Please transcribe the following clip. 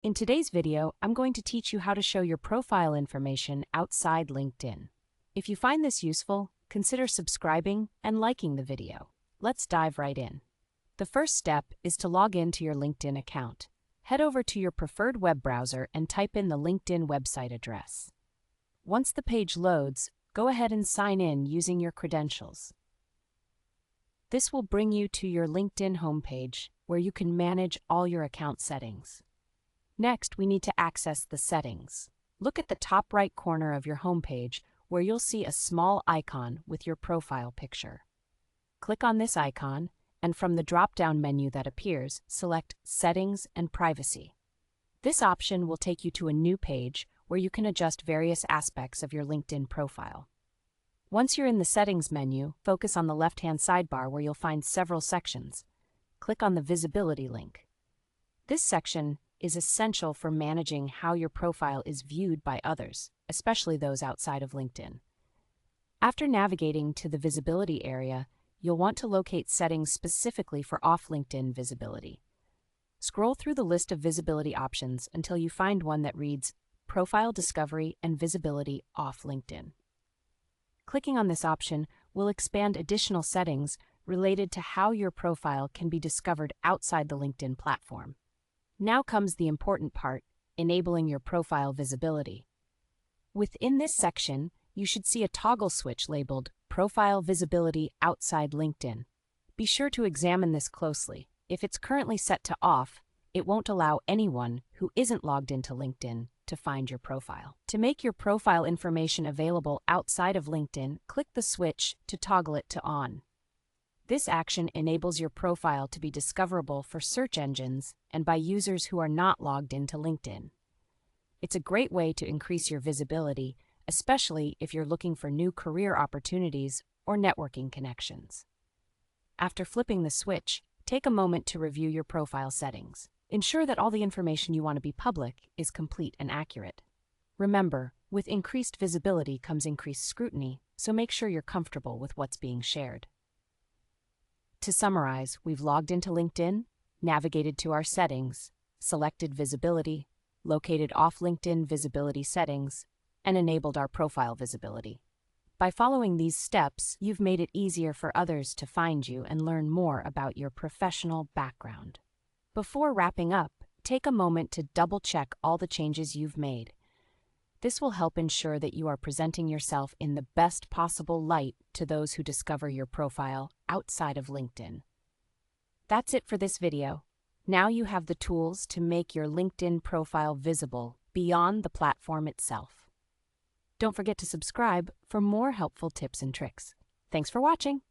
In today's video, I'm going to teach you how to show your profile information outside LinkedIn. If you find this useful, consider subscribing and liking the video. Let's dive right in. The first step is to log into your LinkedIn account. Head over to your preferred web browser and type in the LinkedIn website address. Once the page loads, go ahead and sign in using your credentials. This will bring you to your LinkedIn homepage, where you can manage all your account settings. Next, we need to access the settings. Look at the top right corner of your homepage, where you'll see a small icon with your profile picture. Click on this icon, and from the drop-down menu that appears, select Settings and Privacy. This option will take you to a new page where you can adjust various aspects of your LinkedIn profile. Once you're in the Settings menu, focus on the left-hand sidebar where you'll find several sections. Click on the Visibility link. This section is essential for managing how your profile is viewed by others, especially those outside of LinkedIn. After navigating to the Visibility area, you'll want to locate settings specifically for off-LinkedIn visibility. Scroll through the list of visibility options until you find one that reads Profile Discovery and Visibility Off LinkedIn. Clicking on this option will expand additional settings related to how your profile can be discovered outside the LinkedIn platform. Now comes the important part, enabling your profile visibility. Within this section, you should see a toggle switch labeled Profile Visibility Outside LinkedIn. Be sure to examine this closely. If it's currently set to off, it won't allow anyone who isn't logged into LinkedIn to find your profile. To make your profile information available outside of LinkedIn, click the switch to toggle it to on. This action enables your profile to be discoverable for search engines and by users who are not logged into LinkedIn. It's a great way to increase your visibility, especially if you're looking for new career opportunities or networking connections. After flipping the switch, take a moment to review your profile settings. Ensure that all the information you want to be public is complete and accurate. Remember, with increased visibility comes increased scrutiny, so make sure you're comfortable with what's being shared. To summarize, we've logged into LinkedIn, navigated to our settings, selected visibility, located off LinkedIn visibility settings, and enabled our profile visibility. By following these steps, you've made it easier for others to find you and learn more about your professional background. Before wrapping up, take a moment to double-check all the changes you've made. This will help ensure that you are presenting yourself in the best possible light to those who discover your profile outside of LinkedIn. That's it for this video. Now you have the tools to make your LinkedIn profile visible beyond the platform itself. Don't forget to subscribe for more helpful tips and tricks. Thanks for watching.